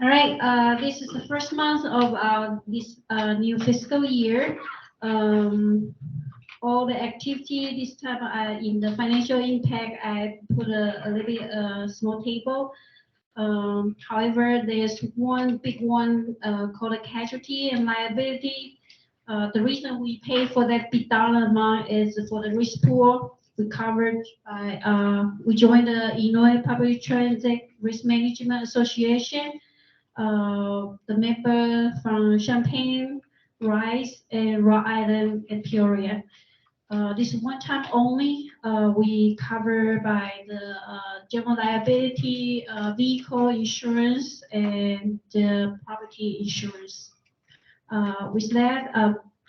right, this is the first month of this new fiscal year. All the activity this time in the financial impact, I put a little bit small table. However, there's one big one called a casualty and liability. The reason we pay for that big dollar amount is for the risk pool. We covered, we joined the Illinois Public Transit Risk Management Association. The member from Champaign, Rice, and Rhode Island, and Peoria. This is one time only. We cover by the general liability, vehicle insurance, and the property insurance. With that,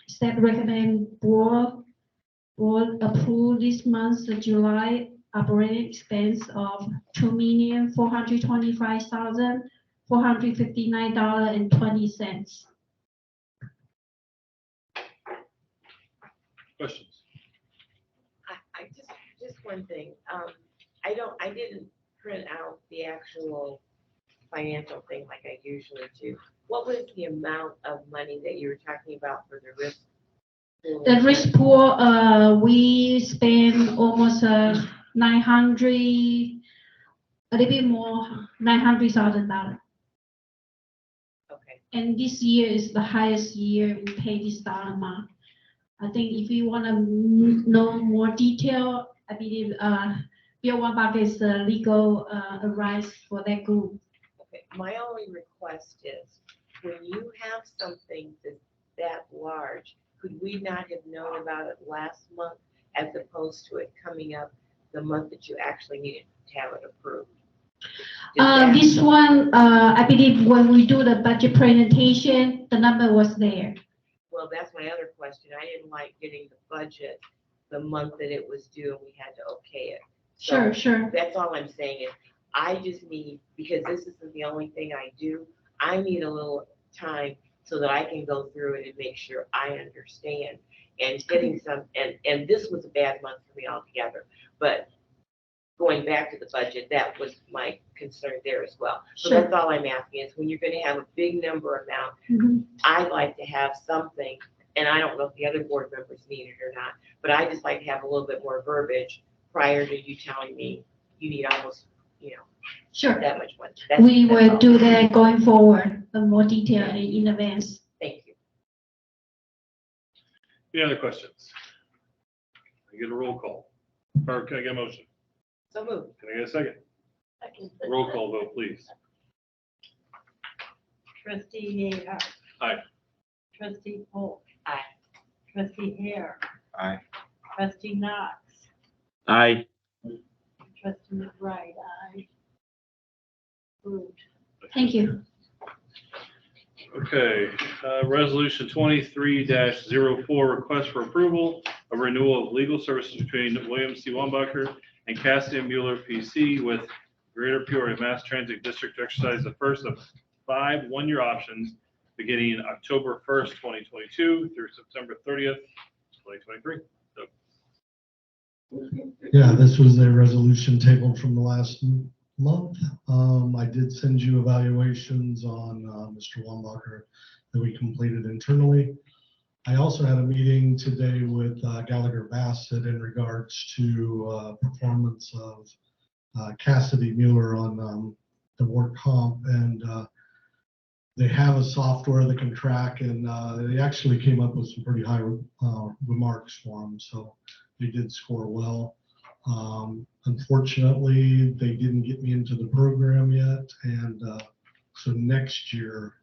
staff recommend board approve this month's July operating expense of $2,425,459.20. Questions? I just one thing. I didn't print out the actual financial thing like I usually do. What was the amount of money that you were talking about for the risk pool? The risk pool, we spend almost 900, a little bit more, $900,000. Okay. And this year is the highest year we pay this dollar amount. I think if you want to know more detail, I believe Bill Wombacker is the legal advice for that group. Okay. My only request is when you have something that's that large, could we not have known about it last month as opposed to it coming up the month that you actually needed to have it approved? This one, I believe when we do the budget presentation, the number was there. Well, that's my other question. I didn't like getting the budget the month that it was due and we had to okay it. So Sure. that's all I'm saying is I just need, because this isn't the only thing I do, I need a little time so that I can go through it and make sure I understand and getting some, and this was a bad month for me altogether, but going back to the budget, that was my concern there as well. So Sure. that's all I'm asking is when you're going to have a big number amount, I'd like to have something, and I don't know if the other board members need it or not, but I just like to have a little bit more verbiage prior to you telling me you need almost, Sure. that much money. We that's will all. do that going forward, more detail in advance. Thank you. Any other questions? Can I get a roll call? Or can I get a motion? So moved. Can I get a second? Roll call vote, please. Trustee Hager. Aye. Trustee Polk. Aye. Trustee Hare. Aye. Trustee Knox. Aye. Trustee McBride. Aye. Approved. Thank you. Okay, resolution 23-04, request for approval of renewal of legal services between William C. Wombacker and Cassian Mueller PC with Greater Peoria Mass Transit District to exercise the first of 5 one-year options beginning October 1st, 2022 through September 30th, 2023. So, Yeah, this was a resolution tabled from the last month. I did send you evaluations on Mr. Wombacker that we completed internally. I also had a meeting today with Gallagher Bassett in regards to performance of Cassidy Mueller on the work comp, and they have a software that can track, and they actually came up with some pretty high remarks for him, so they did score well. Unfortunately, they didn't get me into the program yet, and so next year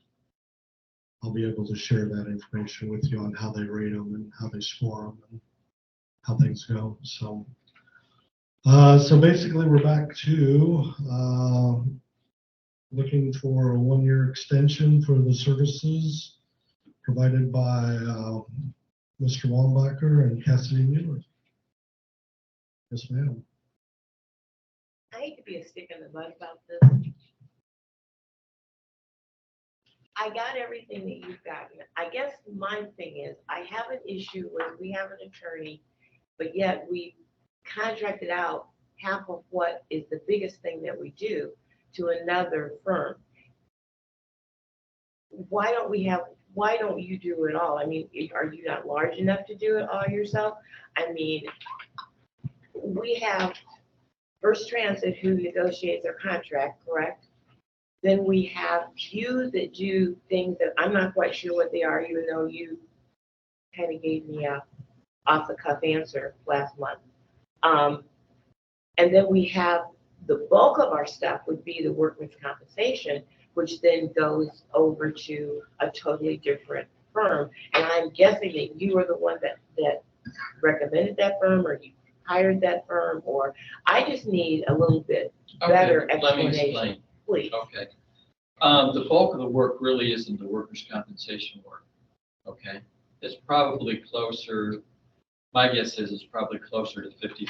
I'll be able to share that information with you on how they rate them and how they score them and how things go. So, so basically we're back to looking for a one-year extension for the services provided by Mr. Wombacker and Cassian Mueller. Yes, ma'am. I hate to be a stick in the mud about this. I got everything that you've gotten. I guess my thing is, I have an issue where we have an attorney, but yet we contracted out half of what is the biggest thing that we do to another firm. Why don't you do it all? I mean, are you not large enough to do it all yourself? I mean, we have First Transit who negotiates our contract, correct? Then we have you that do things that I'm not quite sure what they are, even though you kind of gave me a off the cuff answer last month. And then we have the bulk of our stuff would be the workman's compensation, which then goes over to a totally different firm. And I'm guessing that you are the one that recommended that firm, or you hired that firm, or I just need a little bit better explanation. Let me explain. Please. Okay. The bulk of the work really isn't the workers' compensation work. Okay. It's probably closer, my guess is it's probably closer to 50-50.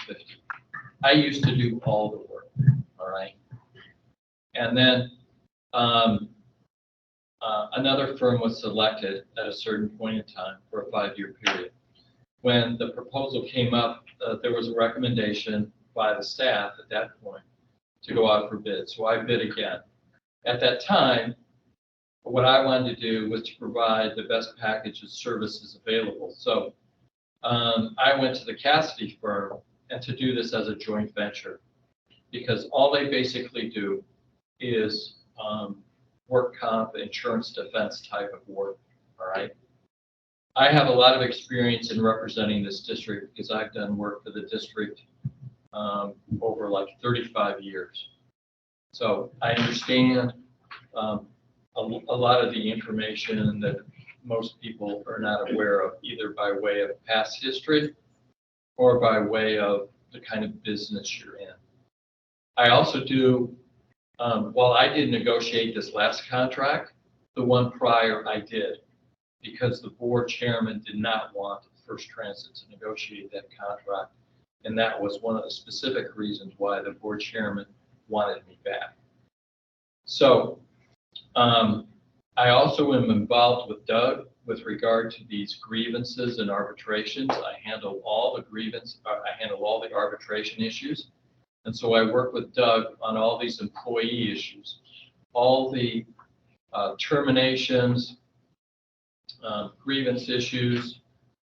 I used to do all the work. All right. And then another firm was selected at a certain point in time for a 5-year period. When the proposal came up, there was a recommendation by the staff at that point to go out for bid. So I bid again. At that time, what I wanted to do was to provide the best package of services available. So I went to the Cassidy firm and to do this as a joint venture, because all they basically do is work comp, insurance defense type of work. All right. I have a lot of experience in representing this district because I've done work for the district over like 35 years. So I understand a lot of the information that most people are not aware of, either by way of past history or by way of the kind of business you're in. I also do, while I didn't negotiate this last contract, the one prior I did, because the board chairman did not want First Transit to negotiate that contract. And that was one of the specific reasons why the board chairman wanted me back. So I also am involved with Doug with regard to these grievances and arbitrations. I handle all the arbitration issues. And so I work with Doug on all these employee issues, all the terminations, grievance issues,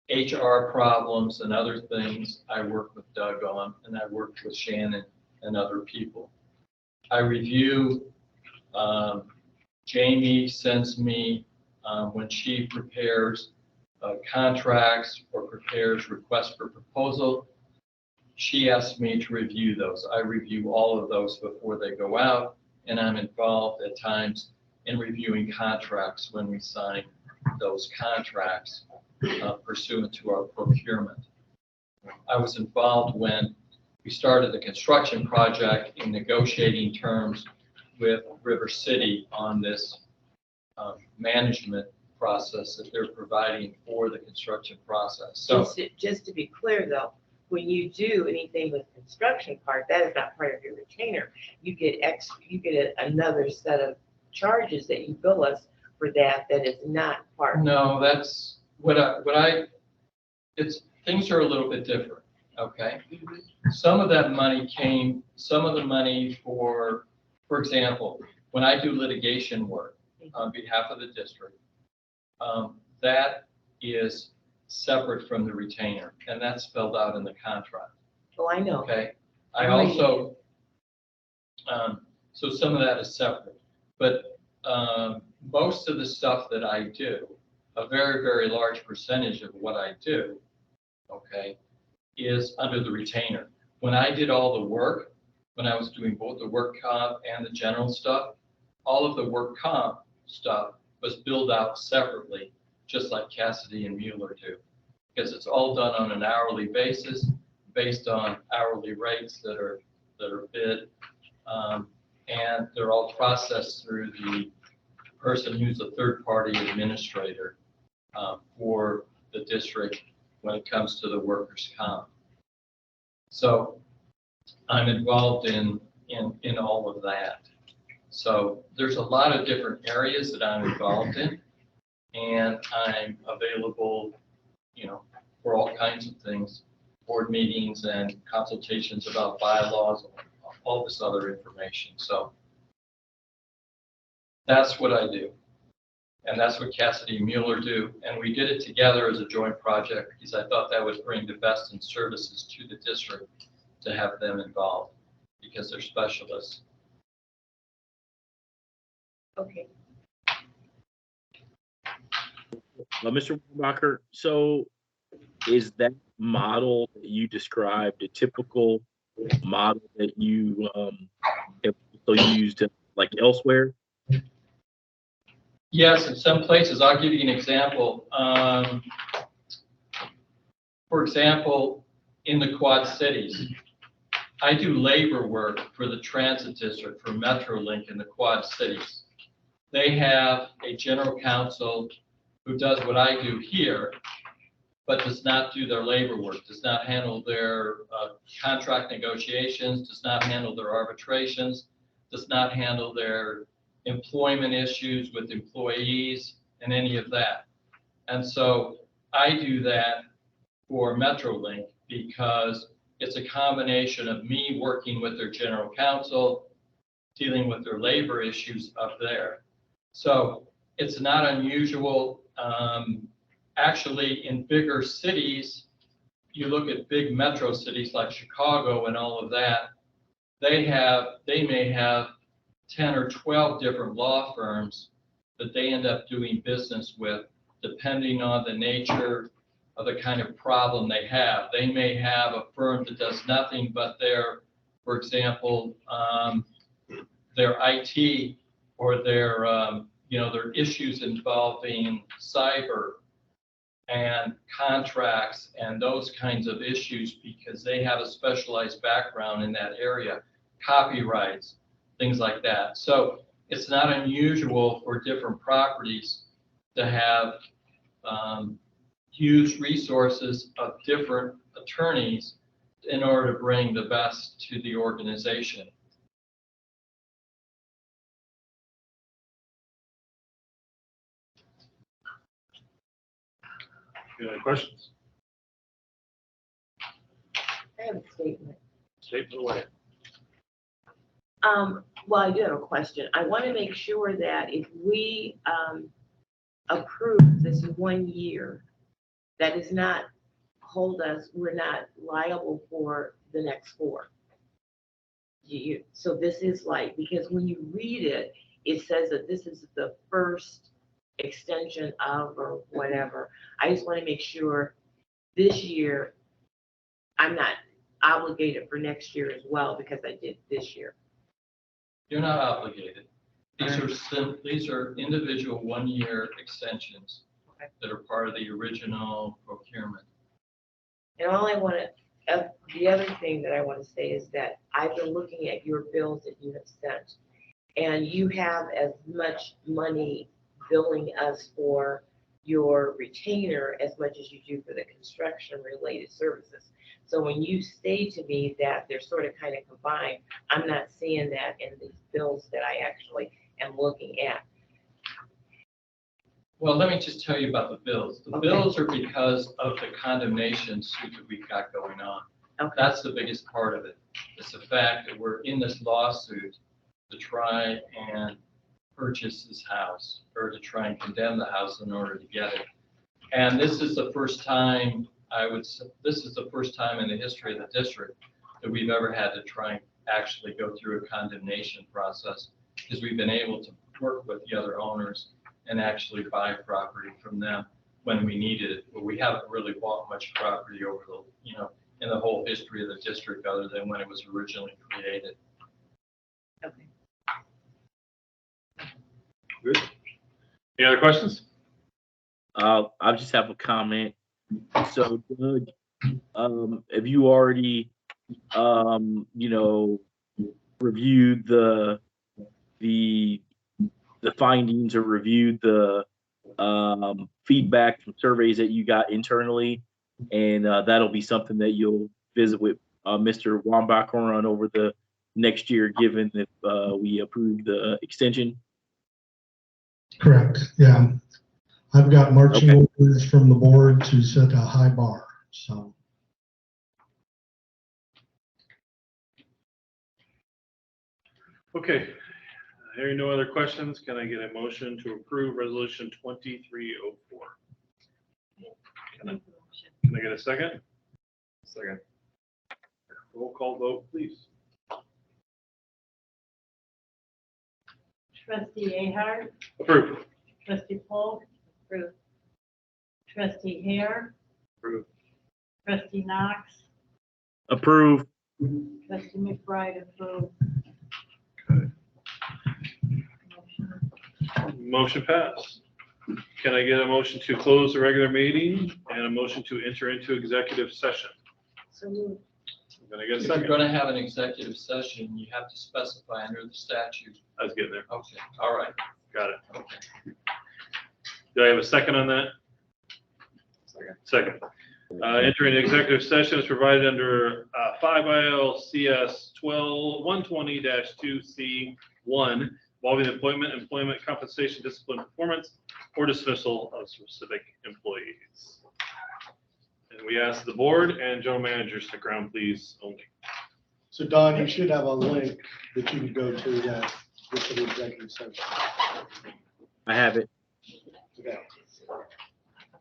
HR problems, and other things I work with Doug on, and I work with Shannon and other people. I review, Jamie sends me, when she prepares contracts or prepares requests for proposal, she asks me to review those. I review all of those before they go out, and I'm involved at times in reviewing contracts when we sign those contracts pursuant to our procurement. I was involved when we started the construction project in negotiating terms with River City on this management process that they're providing for the construction process. So just to be clear though, when you do anything with construction part, that is not part of your retainer. You get another set of charges that you bill us for that is not part. No, that's things are a little bit different. Okay. Mm-hmm. Some of the money for example, when I do litigation work on behalf of the district, that is separate from the retainer, and that's spelled out in the contract. Oh, I know. Okay. I also, so some of that is separate, but most of the stuff that I do, a very, very large percentage of what I do, okay, is under the retainer. When I did all the work, when I was doing both the work comp and the general stuff, all of the work comp stuff was billed out separately, just like Cassidy and Mueller do, because it's all done on an hourly basis based on hourly rates that are bid. and they're all processed through the person who's a third-party administrator for the district when it comes to the workers' comp. So I'm involved in all of that. So there's a lot of different areas that I'm involved in, and I'm available, for all kinds of things, board meetings and consultations about bylaws, all this other information. So that's what I do. And that's what Cassidy and Mueller do. And we did it together as a joint project because I thought that would bring the best in services to the district to have them involved because they're specialists. Okay. Mr. Wombacker, so is that model that you described a typical model that you have also used like elsewhere? Yes, in some places, I'll give you an example. For example, in the Quad Cities, I do labor work for the transit district for MetroLink in the Quad Cities. They have a general counsel who does what I do here, but does not do their labor work, does not handle their contract negotiations, does not handle their arbitrations, does not handle their employment issues with employees and any of that. And so I do that for MetroLink because it's a combination of me working with their general counsel, dealing with their labor issues up there. So it's not unusual. Actually, in bigger cities, you look at big metro cities like Chicago and all of that, they may have 10 or 12 different law firms that they end up doing business with, depending on the nature of the kind of problem they have. They may have a firm that does nothing but for example, their IT or their issues involving cyber and contracts and those kinds of issues because they have a specialized background in that area, copyrights, things like that. So it's not unusual for different properties to have huge resources of different attorneys in order to bring the best to the organization. Any other questions? I have a statement. Statement away. Well, I do have a question. I want to make sure that if we approve this 1 year, that does not hold us, we're not liable for the next 4. So this is like, because when you read it, it says that this is the first extension of or whatever. I just want to make sure this year I'm not obligated for next year as well because I did this year. You're not obligated. These are individual 1-year extensions that are part of the original procurement. And all I want to, the other thing that I want to say is that I've been looking at your bills that you have sent, and you have as much money billing us for your retainer as much as you do for the construction related services. So when you say to me that they're sort of kind of combined, I'm not seeing that in these bills that I actually am looking at. Well, let me just tell you about the bills. The bills are because of the condemnation suit that we've got going on. Okay. That's the biggest part of it. It's the fact that we're in this lawsuit to try and purchase this house or to try and condemn the house in order to get it. And this is the first time this is the first time in the history of the district that we've ever had to try and actually go through a condemnation process because we've been able to work with the other owners and actually buy property from them when we needed it. But we haven't really bought much property over in the whole history of the district other than when it was originally created. Okay. Good. Any other questions? I just have a comment. So, Doug, have you already, reviewed the the findings or reviewed the feedback from surveys that you got internally. And that'll be something that you'll visit with Mr. Wombacker on over the next year, given if we approve the extension. Correct, yeah. I've got marching orders from the board to set a high bar, so. Okay, hearing no other questions, can I get a motion to approve resolution 2304? Can I get a second? Second. Roll call vote, please. Trustee Ahart, Approved. trustee Polk, Approved. trustee Hare, Approved. trustee Knox, Approve. trustee McBride approved. Motion passed. Can I get a motion to close the regular meeting and a motion to enter into executive session? So moved. I'm gonna get a If you're second. gonna have an executive session, you have to specify under the statute. I was getting there. Okay, all right. Got it. Okay. Do I have a second on that? Second. Entering executive session is provided under 5 ILCS 120-2C1, involving employment, compensation, discipline, performance, or dismissal of specific employees. And we ask the board and general manager stick around, please, only. So Don, you should have a link that you can go to that, with the executive session. I have it. Okay.